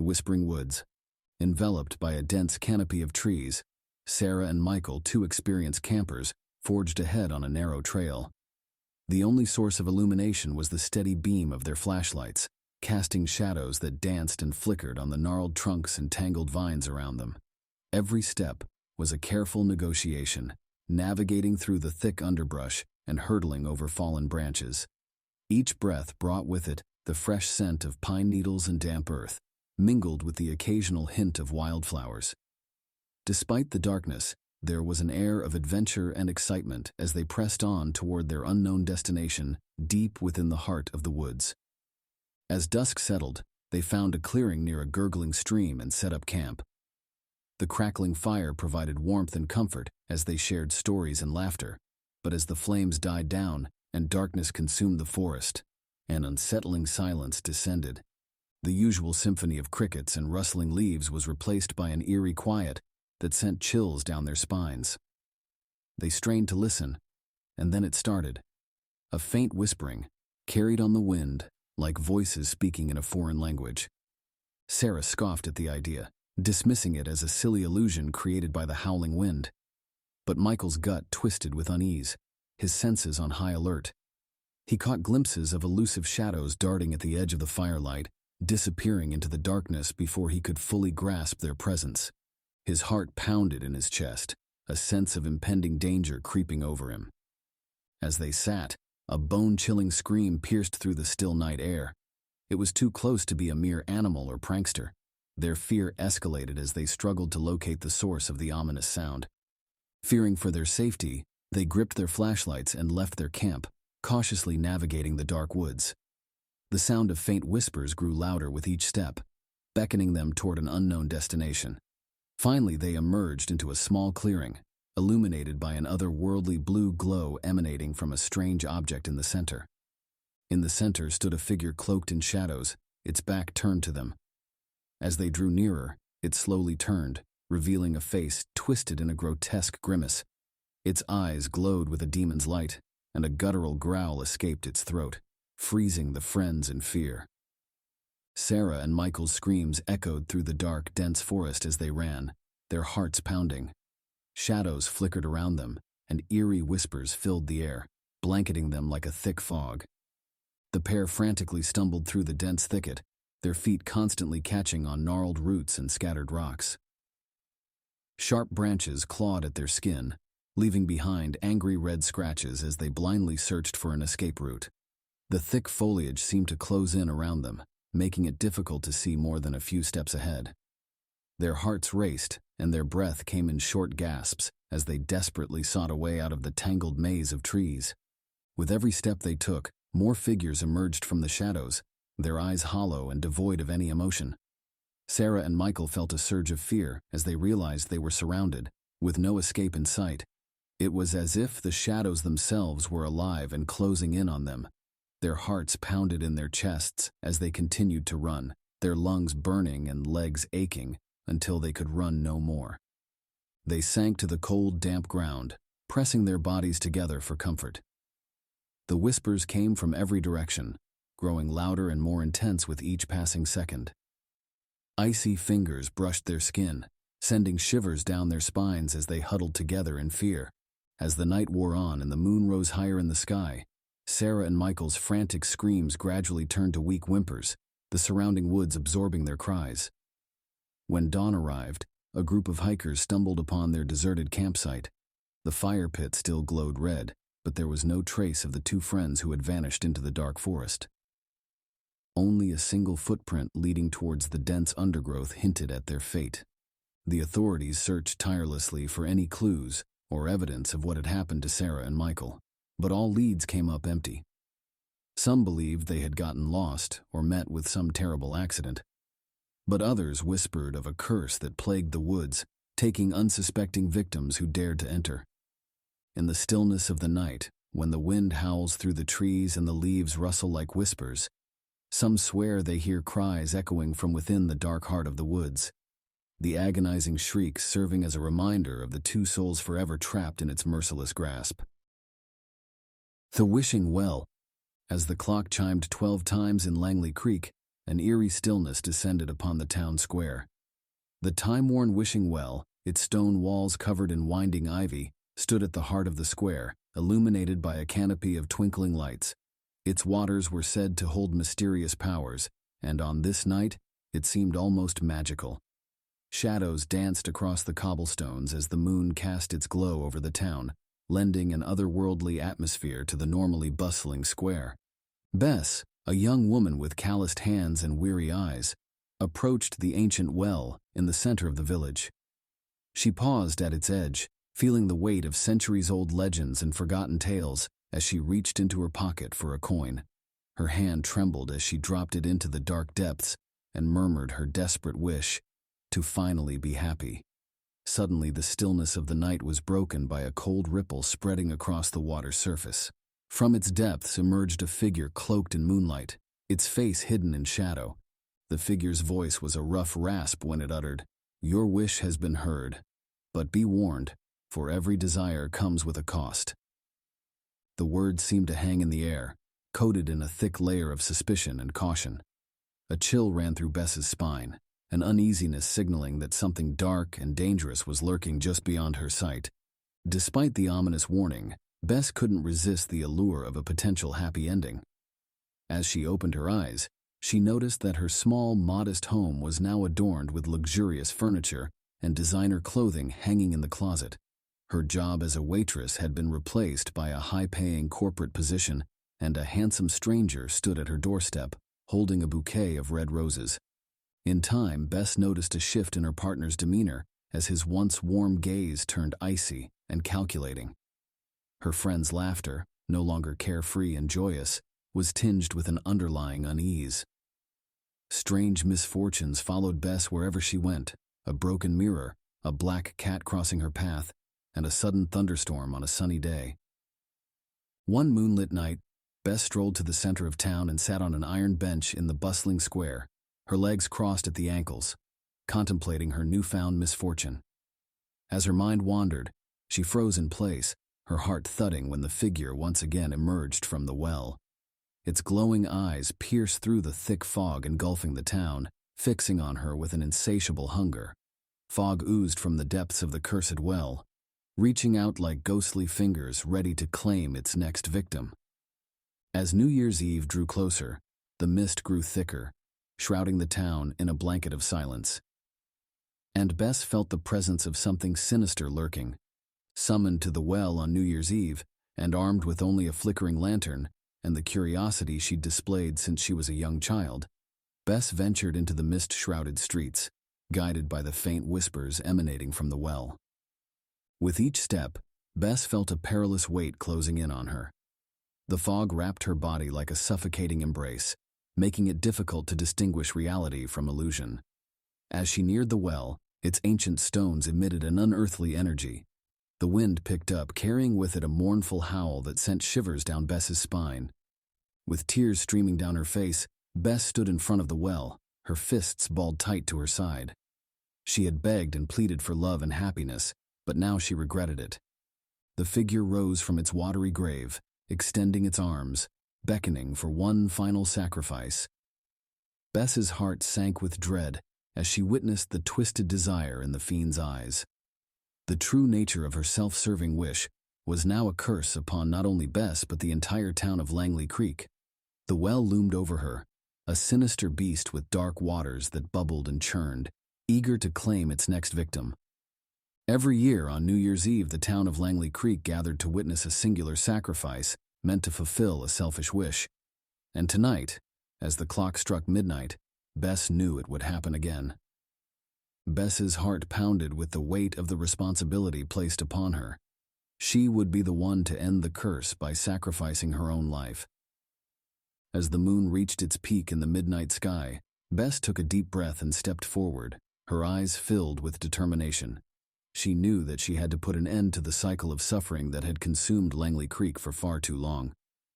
the whispering woods. Enveloped by a dense canopy of trees, Sarah and Michael, two experienced campers, forged ahead on a narrow trail. The only source of illumination was the steady beam of their flashlights, casting shadows that danced and flickered on the gnarled trunks and tangled vines around them. Every step was a careful negotiation, navigating through the thick underbrush and hurtling over fallen branches. Each breath brought with it the fresh scent of pine needles and damp earth, mingled with the occasional hint of wildflowers. Despite the darkness, there was an air of adventure and excitement as they pressed on toward their unknown destination deep within the heart of the woods. As dusk settled, they found a clearing near a gurgling stream and set up camp. The crackling fire provided warmth and comfort as they shared stories and laughter, but as the flames died down and darkness consumed the forest, an unsettling silence descended. The usual symphony of crickets and rustling leaves was replaced by an eerie quiet that sent chills down their spines. They strained to listen, and then it started. A faint whispering, carried on the wind, like voices speaking in a foreign language. Sarah scoffed at the idea, dismissing it as a silly illusion created by the howling wind. But Michael's gut twisted with unease, his senses on high alert. He caught glimpses of elusive shadows darting at the edge of the firelight, disappearing into the darkness before he could fully grasp their presence. His heart pounded in his chest, a sense of impending danger creeping over him. As they sat, a bone-chilling scream pierced through the still night air. It was too close to be a mere animal or prankster. Their fear escalated as they struggled to locate the source of the ominous sound. Fearing for their safety, they gripped their flashlights and left their camp, cautiously navigating the dark woods. The sound of faint whispers grew louder with each step, beckoning them toward an unknown destination. Finally, they emerged into a small clearing, illuminated by an otherworldly blue glow emanating from a strange object in the center. In the center stood a figure cloaked in shadows, its back turned to them. As they drew nearer, it slowly turned, revealing a face twisted in a grotesque grimace. Its eyes glowed with a demon's light, and a guttural growl escaped its throat, freezing the friends in fear. Sarah and Michael's screams echoed through the dark, dense forest as they ran, their hearts pounding. Shadows flickered around them, and eerie whispers filled the air, blanketing them like a thick fog. The pair frantically stumbled through the dense thicket, their feet constantly catching on gnarled roots and scattered rocks. Sharp branches clawed at their skin, leaving behind angry red scratches as they blindly searched for an escape route. The thick foliage seemed to close in around them, making it difficult to see more than a few steps ahead. Their hearts raced, and their breath came in short gasps as they desperately sought a way out of the tangled maze of trees. With every step they took, more figures emerged from the shadows, their eyes hollow and devoid of any emotion. Sarah and Michael felt a surge of fear as they realized they were surrounded, with no escape in sight. It was as if the shadows themselves were alive and closing in on them. Their hearts pounded in their chests as they continued to run, their lungs burning and legs aching until they could run no more. They sank to the cold, damp ground, pressing their bodies together for comfort. The whispers came from every direction, growing louder and more intense with each passing second. Icy fingers brushed their skin, sending shivers down their spines as they huddled together in fear. As the night wore on and the moon rose higher in the sky, Sarah and Michael's frantic screams gradually turned to weak whimpers, the surrounding woods absorbing their cries. When dawn arrived, a group of hikers stumbled upon their deserted campsite. The fire pit still glowed red, but there was no trace of the two friends who had vanished into the dark forest. Only a single footprint leading towards the dense undergrowth hinted at their fate. The authorities searched tirelessly for any clues or evidence of what had happened to Sarah and Michael, but all leads came up empty. Some believed they had gotten lost or met with some terrible accident, but others whispered of a curse that plagued the woods, taking unsuspecting victims who dared to enter. In the stillness of the night, when the wind howls through the trees and the leaves rustle like whispers, some swear they hear cries echoing from within the dark heart of the woods, the agonizing shrieks serving as a reminder of the two souls forever trapped in its merciless grasp. The wishing well. As the clock chimed 12 times in Langley Creek, an eerie stillness descended upon the town square. The time-worn wishing well, its stone walls covered in winding ivy, stood at the heart of the square, illuminated by a canopy of twinkling lights. Its waters were said to hold mysterious powers, and on this night, it seemed almost magical. Shadows danced across the cobblestones as the moon cast its glow over the town, lending an otherworldly atmosphere to the normally bustling square. Bess, a young woman with calloused hands and weary eyes, approached the ancient well in the center of the village. She paused at its edge, feeling the weight of centuries-old legends and forgotten tales as she reached into her pocket for a coin. Her hand trembled as she dropped it into the dark depths and murmured her desperate wish to finally be happy. Suddenly, the stillness of the night was broken by a cold ripple spreading across the water's surface. From its depths emerged a figure cloaked in moonlight, its face hidden in shadow. The figure's voice was a rough rasp when it uttered, "Your wish has been heard, but be warned, for every desire comes with a cost." The words seemed to hang in the air, coated in a thick layer of suspicion and caution. A chill ran through Bess's spine, an uneasiness signaling that something dark and dangerous was lurking just beyond her sight. Despite the ominous warning, Bess couldn't resist the allure of a potential happy ending. As she opened her eyes, she noticed that her small, modest home was now adorned with luxurious furniture and designer clothing hanging in the closet. Her job as a waitress had been replaced by a high-paying corporate position, and a handsome stranger stood at her doorstep, holding a bouquet of red roses. In time, Bess noticed a shift in her partner's demeanor as his once warm gaze turned icy and calculating. Her friend's laughter, no longer carefree and joyous, was tinged with an underlying unease. Strange misfortunes followed Bess wherever she went: a broken mirror, a black cat crossing her path, and a sudden thunderstorm on a sunny day. One moonlit night, Bess strolled to the center of town and sat on an iron bench in the bustling square, her legs crossed at the ankles, contemplating her newfound misfortune. As her mind wandered, she froze in place, her heart thudding when the figure once again emerged from the well. Its glowing eyes pierced through the thick fog engulfing the town, fixing on her with an insatiable hunger. Fog oozed from the depths of the cursed well, reaching out like ghostly fingers ready to claim its next victim. As New Year's Eve drew closer, the mist grew thicker, shrouding the town in a blanket of silence. And Bess felt the presence of something sinister lurking. Summoned to the well on New Year's Eve, and armed with only a flickering lantern and the curiosity she'd displayed since she was a young child, Bess ventured into the mist-shrouded streets, guided by the faint whispers emanating from the well. With each step, Bess felt a perilous weight closing in on her. The fog wrapped her body like a suffocating embrace, making it difficult to distinguish reality from illusion. As she neared the well, its ancient stones emitted an unearthly energy. The wind picked up, carrying with it a mournful howl that sent shivers down Bess's spine. With tears streaming down her face, Bess stood in front of the well, her fists balled tight to her side. She had begged and pleaded for love and happiness, but now she regretted it. The figure rose from its watery grave, extending its arms, beckoning for one final sacrifice. Bess's heart sank with dread as she witnessed the twisted desire in the fiend's eyes. The true nature of her self-serving wish was now a curse upon not only Bess but the entire town of Langley Creek. The well loomed over her, a sinister beast with dark waters that bubbled and churned, eager to claim its next victim. Every year on New Year's Eve, the town of Langley Creek gathered to witness a singular sacrifice meant to fulfill a selfish wish. And tonight, as the clock struck midnight, Bess knew it would happen again. Bess's heart pounded with the weight of the responsibility placed upon her. She would be the one to end the curse by sacrificing her own life. As the moon reached its peak in the midnight sky, Bess took a deep breath and stepped forward, her eyes filled with determination. She knew that she had to put an end to the cycle of suffering that had consumed Langley Creek for far too long.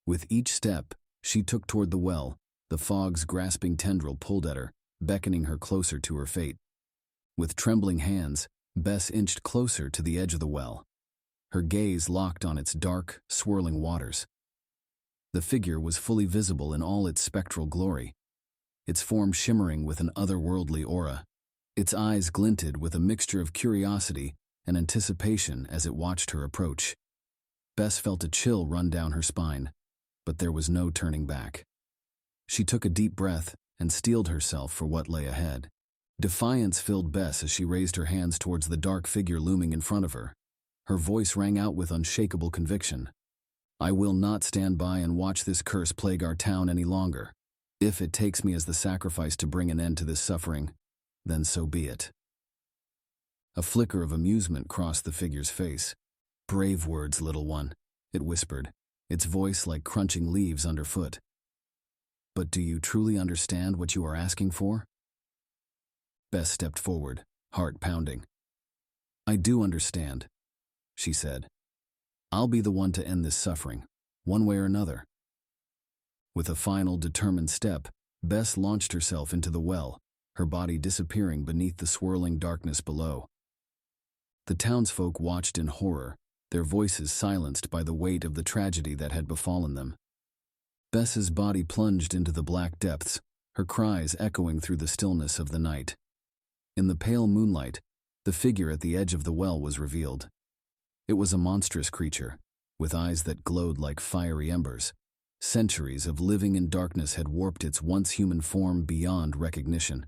With each step she took toward the well, the fog's grasping tendril pulled at her, beckoning her closer to her fate. With trembling hands, Bess inched closer to the edge of the well, her gaze locked on its dark, swirling waters. The figure was fully visible in all its spectral glory. its form shimmering with an otherworldly aura. Its eyes glinted with a mixture of curiosity and anticipation as it watched her approach. Bess felt a chill run down her spine, but there was no turning back. She took a deep breath and steeled herself for what lay ahead. Defiance filled Bess as she raised her hands towards the dark figure looming in front of her. Her voice rang out with unshakable conviction. "I will not stand by and watch this curse plague our town any longer. If it takes me as the sacrifice to bring an end to this suffering, then so be it." A flicker of amusement crossed the figure's face. "Brave words, little one," it whispered, its voice like crunching leaves underfoot. "But do you truly understand what you are asking for?" Bess stepped forward, heart pounding. "I do understand," she said. "I'll be the one to end this suffering, one way or another." With a final, determined step, Bess launched herself into the well, her body disappearing beneath the swirling darkness below. The townsfolk watched in horror, their voices silenced by the weight of the tragedy that had befallen them. Bess's body plunged into the black depths, her cries echoing through the stillness of the night. In the pale moonlight, the figure at the edge of the well was revealed. It was a monstrous creature, with eyes that glowed like fiery embers. Centuries of living in darkness had warped its once human form beyond recognition.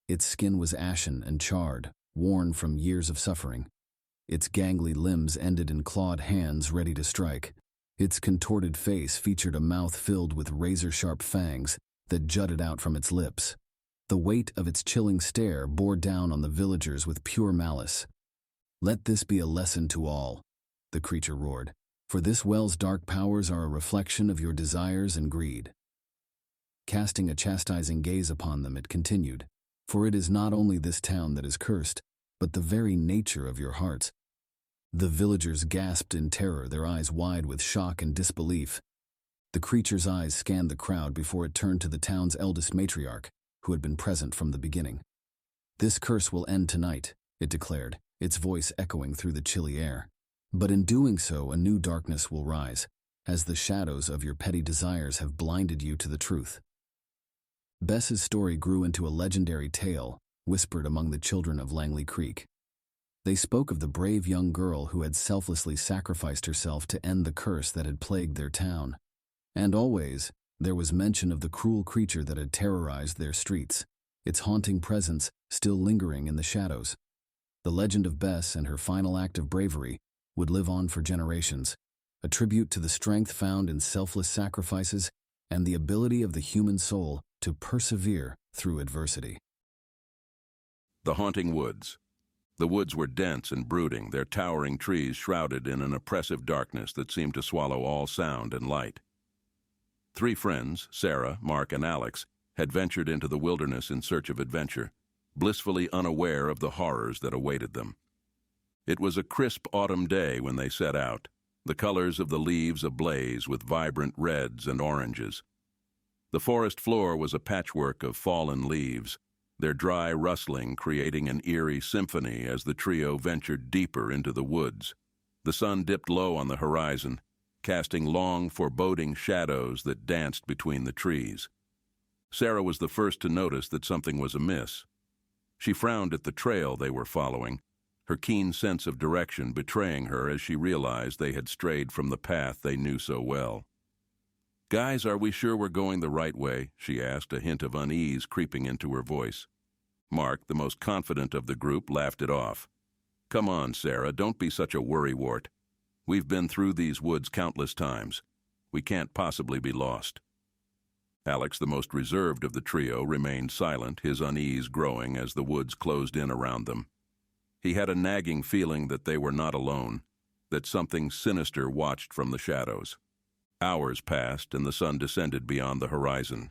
Its skin was ashen and charred, worn from years of suffering. Its gangly limbs ended in clawed hands ready to strike. Its contorted face featured a mouth filled with razor-sharp fangs that jutted out from its lips. The weight of its chilling stare bore down on the villagers with pure malice. "Let this be a lesson to all," the creature roared, "for this well's dark powers are a reflection of your desires and greed." Casting a chastising gaze upon them, it continued, "For it is not only this town that is cursed, but the very nature of your hearts." The villagers gasped in terror, their eyes wide with shock and disbelief. The creature's eyes scanned the crowd before it turned to the town's eldest matriarch, who had been present from the beginning. "This curse will end tonight," it declared, its voice echoing through the chilly air. "But in doing so, a new darkness will rise, as the shadows of your petty desires have blinded you to the truth." Bess's story grew into a legendary tale, whispered among the children of Langley Creek. They spoke of the brave young girl who had selflessly sacrificed herself to end the curse that had plagued their town. And always, there was mention of the cruel creature that had terrorized their streets, its haunting presence still lingering in the shadows. The legend of Bess and her final act of bravery would live on for generations, a tribute to the strength found in selfless sacrifices and the ability of the human soul to persevere through adversity. The Haunting Woods. The woods were dense and brooding, their towering trees shrouded in an oppressive darkness that seemed to swallow all sound and light. 3 friends, Sarah, Mark, and Alex, had ventured into the wilderness in search of adventure, blissfully unaware of the horrors that awaited them. It was a crisp autumn day when they set out, the colors of the leaves ablaze with vibrant reds and oranges. The forest floor was a patchwork of fallen leaves, their dry rustling creating an eerie symphony as the trio ventured deeper into the woods. The sun dipped low on the horizon, casting long, foreboding shadows that danced between the trees. Sarah was the first to notice that something was amiss. She frowned at the trail they were following, her keen sense of direction betraying her as she realized they had strayed from the path they knew so well. "Guys, are we sure we're going the right way?" she asked, a hint of unease creeping into her voice. Mark, the most confident of the group, laughed it off. "Come on, Sarah, don't be such a worrywart. We've been through these woods countless times. We can't possibly be lost." Alex, the most reserved of the trio, remained silent, his unease growing as the woods closed in around them. He had a nagging feeling that they were not alone, that something sinister watched from the shadows. Hours passed, and the sun descended beyond the horizon.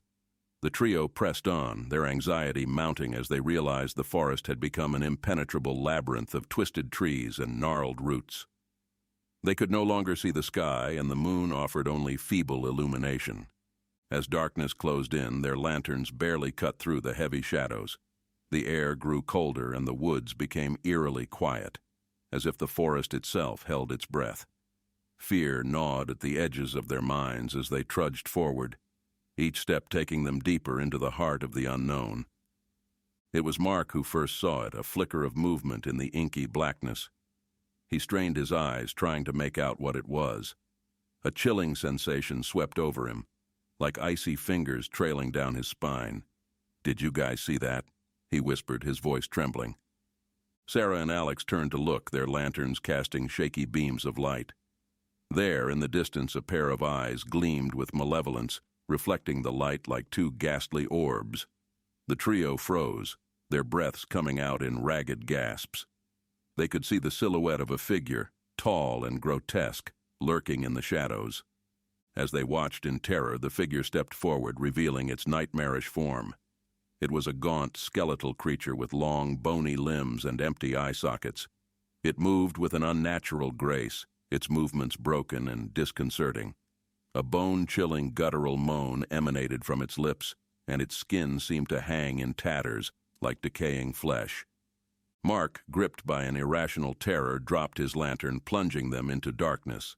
The trio pressed on, their anxiety mounting as they realized the forest had become an impenetrable labyrinth of twisted trees and gnarled roots. They could no longer see the sky, and the moon offered only feeble illumination. As darkness closed in, their lanterns barely cut through the heavy shadows. The air grew colder, and the woods became eerily quiet, as if the forest itself held its breath. Fear gnawed at the edges of their minds as they trudged forward, each step taking them deeper into the heart of the unknown. It was Mark who first saw it, a flicker of movement in the inky blackness. He strained his eyes, trying to make out what it was. A chilling sensation swept over him, like icy fingers trailing down his spine. "Did you guys see that?" he whispered, his voice trembling. Sarah and Alex turned to look, their lanterns casting shaky beams of light. There, in the distance, a pair of eyes gleamed with malevolence, reflecting the light like two ghastly orbs. The trio froze, their breaths coming out in ragged gasps. They could see the silhouette of a figure, tall and grotesque, lurking in the shadows. As they watched in terror, the figure stepped forward, revealing its nightmarish form. It was a gaunt, skeletal creature with long, bony limbs and empty eye sockets. It moved with an unnatural grace, its movements broken and disconcerting. A bone-chilling, guttural moan emanated from its lips, and its skin seemed to hang in tatters, like decaying flesh. Mark, gripped by an irrational terror, dropped his lantern, plunging them into darkness.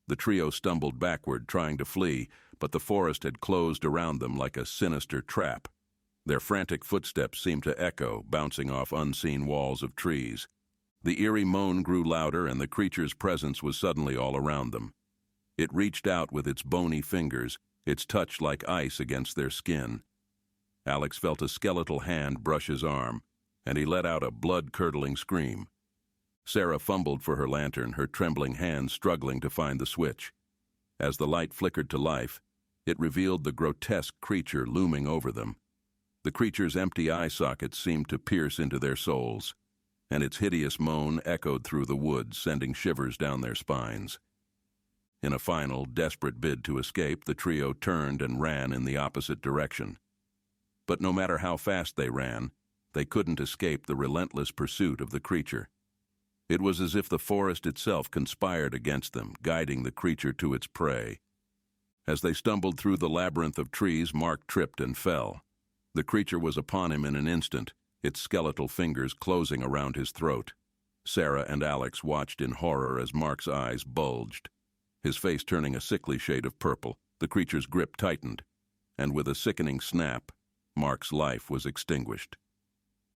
The trio stumbled backward, trying to flee, but the forest had closed around them like a sinister trap. Their frantic footsteps seemed to echo, bouncing off unseen walls of trees. The eerie moan grew louder, and the creature's presence was suddenly all around them. It reached out with its bony fingers, its touch like ice against their skin. Alex felt a skeletal hand brush his arm, and he let out a blood-curdling scream. Sarah fumbled for her lantern, her trembling hands struggling to find the switch. As the light flickered to life, it revealed the grotesque creature looming over them. The creature's empty eye sockets seemed to pierce into their souls, and its hideous moan echoed through the woods, sending shivers down their spines. In a final, desperate bid to escape, the trio turned and ran in the opposite direction. But no matter how fast they ran, they couldn't escape the relentless pursuit of the creature. It was as if the forest itself conspired against them, guiding the creature to its prey. As they stumbled through the labyrinth of trees, Mark tripped and fell. The creature was upon him in an instant, its skeletal fingers closing around his throat. Sarah and Alex watched in horror as Mark's eyes bulged. His face turning a sickly shade of purple, the creature's grip tightened, and with a sickening snap, Mark's life was extinguished.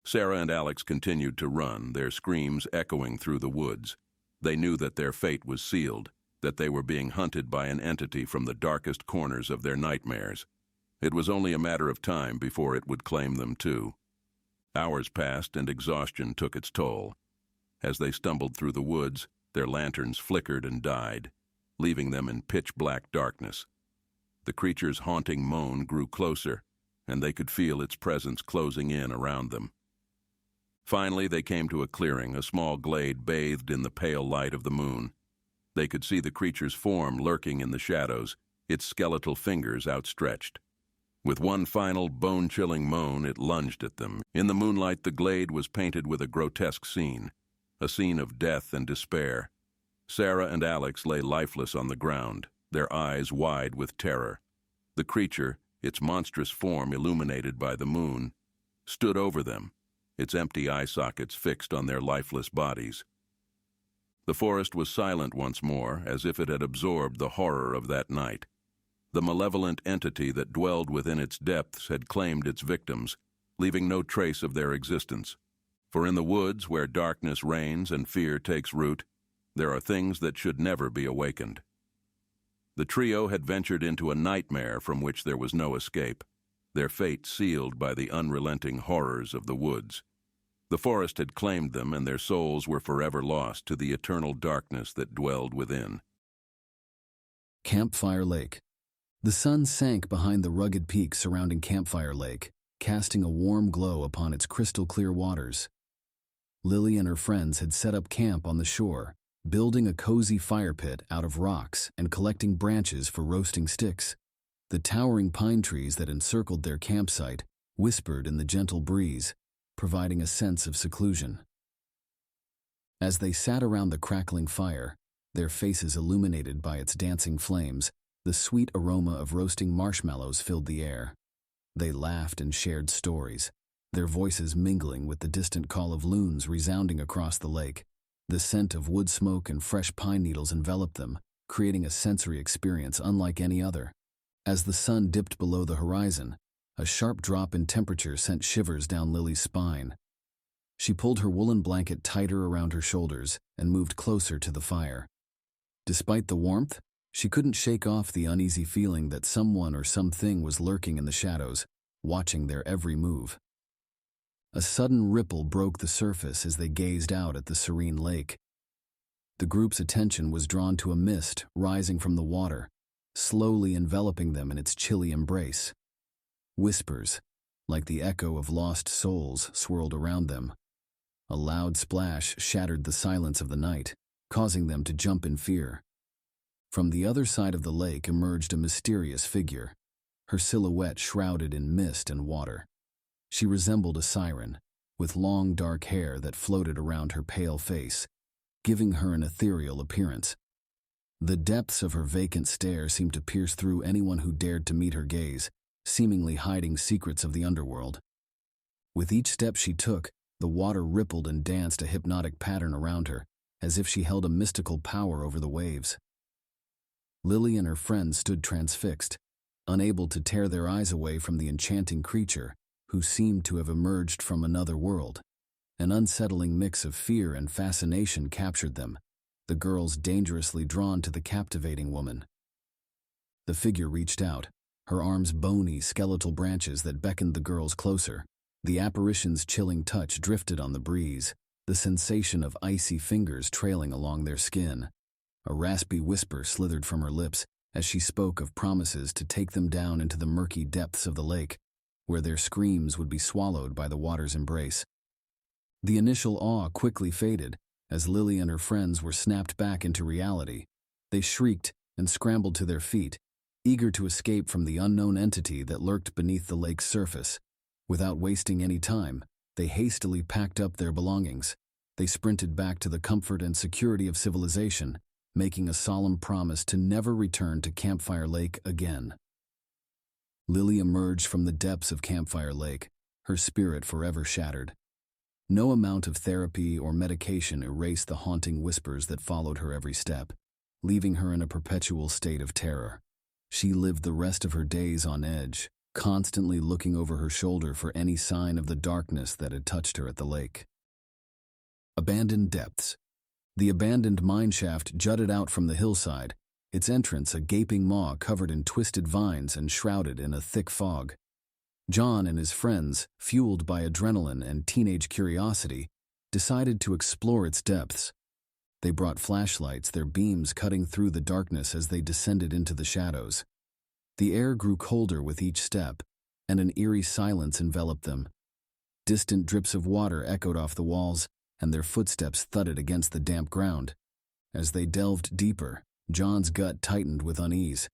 Sarah and Alex continued to run, their screams echoing through the woods. They knew that their fate was sealed, that they were being hunted by an entity from the darkest corners of their nightmares. It was only a matter of time before it would claim them too. Hours passed and exhaustion took its toll. As they stumbled through the woods, their lanterns flickered and died, leaving them in pitch-black darkness. The creature's haunting moan grew closer, and they could feel its presence closing in around them. Finally, they came to a clearing, a small glade bathed in the pale light of the moon. They could see the creature's form lurking in the shadows, its skeletal fingers outstretched. With one final bone-chilling moan, it lunged at them. In the moonlight, the glade was painted with a grotesque scene, a scene of death and despair. Sarah and Alex lay lifeless on the ground, their eyes wide with terror. The creature, its monstrous form illuminated by the moon, stood over them, its empty eye sockets fixed on their lifeless bodies. The forest was silent once more, as if it had absorbed the horror of that night. The malevolent entity that dwelled within its depths had claimed its victims, leaving no trace of their existence. For in the woods, where darkness reigns and fear takes root, there are things that should never be awakened. The trio had ventured into a nightmare from which there was no escape, their fate sealed by the unrelenting horrors of the woods. The forest had claimed them, and their souls were forever lost to the eternal darkness that dwelled within. Campfire Lake. The sun sank behind the rugged peaks surrounding Campfire Lake, casting a warm glow upon its crystal-clear waters. Lily and her friends had set up camp on the shore, building a cozy fire pit out of rocks and collecting branches for roasting sticks. The towering pine trees that encircled their campsite whispered in the gentle breeze, providing a sense of seclusion. As they sat around the crackling fire, their faces illuminated by its dancing flames, the sweet aroma of roasting marshmallows filled the air. They laughed and shared stories, their voices mingling with the distant call of loons resounding across the lake. The scent of wood smoke and fresh pine needles enveloped them, creating a sensory experience unlike any other. As the sun dipped below the horizon, a sharp drop in temperature sent shivers down Lily's spine. She pulled her woolen blanket tighter around her shoulders and moved closer to the fire. Despite the warmth, she couldn't shake off the uneasy feeling that someone or something was lurking in the shadows, watching their every move. A sudden ripple broke the surface as they gazed out at the serene lake. The group's attention was drawn to a mist rising from the water, slowly enveloping them in its chilly embrace. Whispers, like the echo of lost souls, swirled around them. A loud splash shattered the silence of the night, causing them to jump in fear. From the other side of the lake emerged a mysterious figure, her silhouette shrouded in mist and water. She resembled a siren, with long dark hair that floated around her pale face, giving her an ethereal appearance. The depths of her vacant stare seemed to pierce through anyone who dared to meet her gaze, seemingly hiding secrets of the underworld. With each step she took, the water rippled and danced a hypnotic pattern around her, as if she held a mystical power over the waves. Lily and her friends stood transfixed, unable to tear their eyes away from the enchanting creature, who seemed to have emerged from another world. An unsettling mix of fear and fascination captured them, the girls dangerously drawn to the captivating woman. The figure reached out, her arms bony, skeletal branches that beckoned the girls closer. The apparition's chilling touch drifted on the breeze, the sensation of icy fingers trailing along their skin. A raspy whisper slithered from her lips as she spoke of promises to take them down into the murky depths of the lake, where their screams would be swallowed by the water's embrace. The initial awe quickly faded as Lily and her friends were snapped back into reality. They shrieked and scrambled to their feet, eager to escape from the unknown entity that lurked beneath the lake's surface. Without wasting any time, they hastily packed up their belongings. They sprinted back to the comfort and security of civilization, making a solemn promise to never return to Campfire Lake again. Lily emerged from the depths of Campfire Lake, her spirit forever shattered. No amount of therapy or medication erased the haunting whispers that followed her every step, leaving her in a perpetual state of terror. She lived the rest of her days on edge, constantly looking over her shoulder for any sign of the darkness that had touched her at the lake. Abandoned depths. The abandoned mineshaft jutted out from the hillside, its entrance a gaping maw covered in twisted vines and shrouded in a thick fog. John and his friends, fueled by adrenaline and teenage curiosity, decided to explore its depths. They brought flashlights, their beams cutting through the darkness as they descended into the shadows. The air grew colder with each step, and an eerie silence enveloped them. Distant drips of water echoed off the walls, and their footsteps thudded against the damp ground. As they delved deeper, John's gut tightened with unease.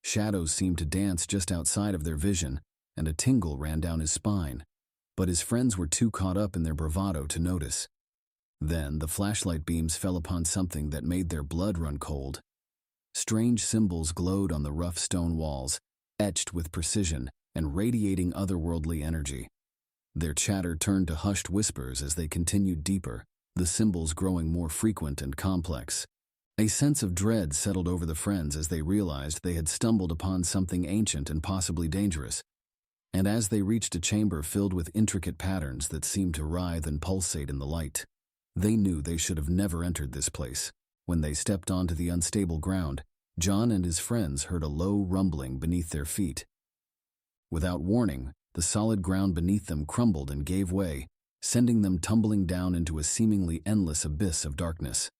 Shadows seemed to dance just outside of their vision, and a tingle ran down his spine. But his friends were too caught up in their bravado to notice. Then the flashlight beams fell upon something that made their blood run cold. Strange symbols glowed on the rough stone walls, etched with precision and radiating otherworldly energy. Their chatter turned to hushed whispers as they continued deeper, the symbols growing more frequent and complex. A sense of dread settled over the friends as they realized they had stumbled upon something ancient and possibly dangerous. And as they reached a chamber filled with intricate patterns that seemed to writhe and pulsate in the light, they knew they should have never entered this place. When they stepped onto the unstable ground, John and his friends heard a low rumbling beneath their feet. Without warning, the solid ground beneath them crumbled and gave way, sending them tumbling down into a seemingly endless abyss of darkness.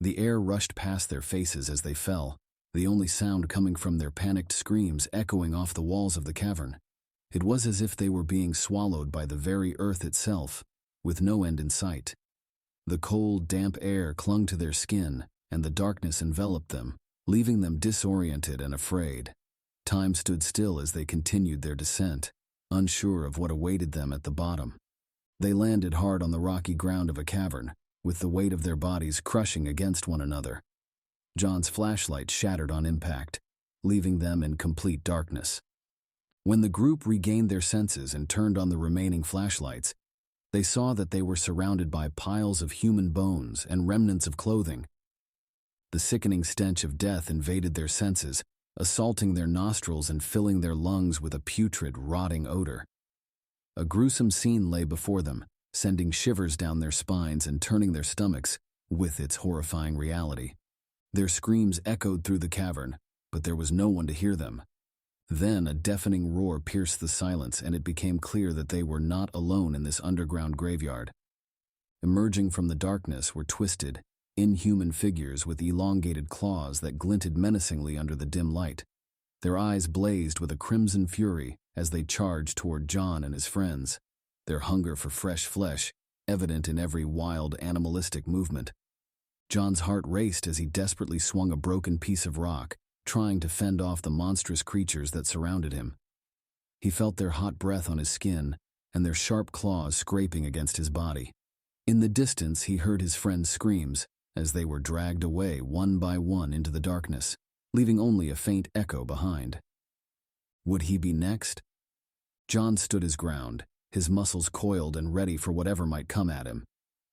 The air rushed past their faces as they fell, the only sound coming from their panicked screams echoing off the walls of the cavern. It was as if they were being swallowed by the very earth itself, with no end in sight. The cold, damp air clung to their skin, and the darkness enveloped them, leaving them disoriented and afraid. Time stood still as they continued their descent, unsure of what awaited them at the bottom. They landed hard on the rocky ground of a cavern, with the weight of their bodies crushing against one another. John's flashlight shattered on impact, leaving them in complete darkness. When the group regained their senses and turned on the remaining flashlights, they saw that they were surrounded by piles of human bones and remnants of clothing. The sickening stench of death invaded their senses, assaulting their nostrils and filling their lungs with a putrid, rotting odor. A gruesome scene lay before them, sending shivers down their spines and turning their stomachs with its horrifying reality. Their screams echoed through the cavern, but there was no one to hear them. Then a deafening roar pierced the silence, and it became clear that they were not alone in this underground graveyard. Emerging from the darkness were twisted, inhuman figures with elongated claws that glinted menacingly under the dim light. Their eyes blazed with a crimson fury as they charged toward John and his friends, their hunger for fresh flesh evident in every wild, animalistic movement. John's heart raced as he desperately swung a broken piece of rock, trying to fend off the monstrous creatures that surrounded him. He felt their hot breath on his skin and their sharp claws scraping against his body. In the distance, he heard his friends' screams as they were dragged away one by one into the darkness, leaving only a faint echo behind. Would he be next? John stood his ground, his muscles coiled and ready for whatever might come at him.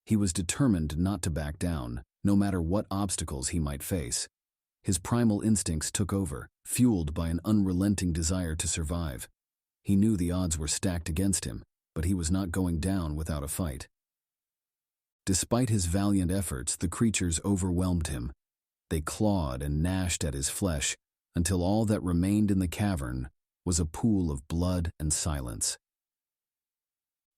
He was determined not to back down, no matter what obstacles he might face. His primal instincts took over, fueled by an unrelenting desire to survive. He knew the odds were stacked against him, but he was not going down without a fight. Despite his valiant efforts, the creatures overwhelmed him. They clawed and gnashed at his flesh until all that remained in the cavern was a pool of blood and silence.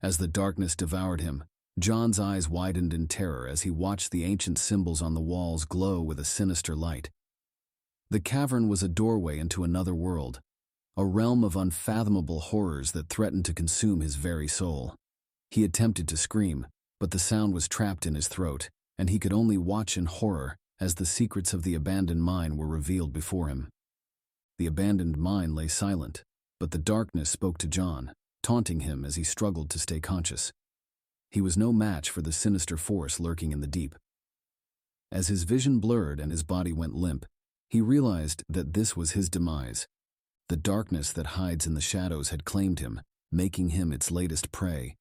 As the darkness devoured him, John's eyes widened in terror as he watched the ancient symbols on the walls glow with a sinister light. The cavern was a doorway into another world, a realm of unfathomable horrors that threatened to consume his very soul. He attempted to scream, but the sound was trapped in his throat, and he could only watch in horror as the secrets of the abandoned mine were revealed before him. The abandoned mine lay silent, but the darkness spoke to John, taunting him as he struggled to stay conscious. He was no match for the sinister force lurking in the deep. As his vision blurred and his body went limp, he realized that this was his demise. The darkness that hides in the shadows had claimed him, making him its latest prey.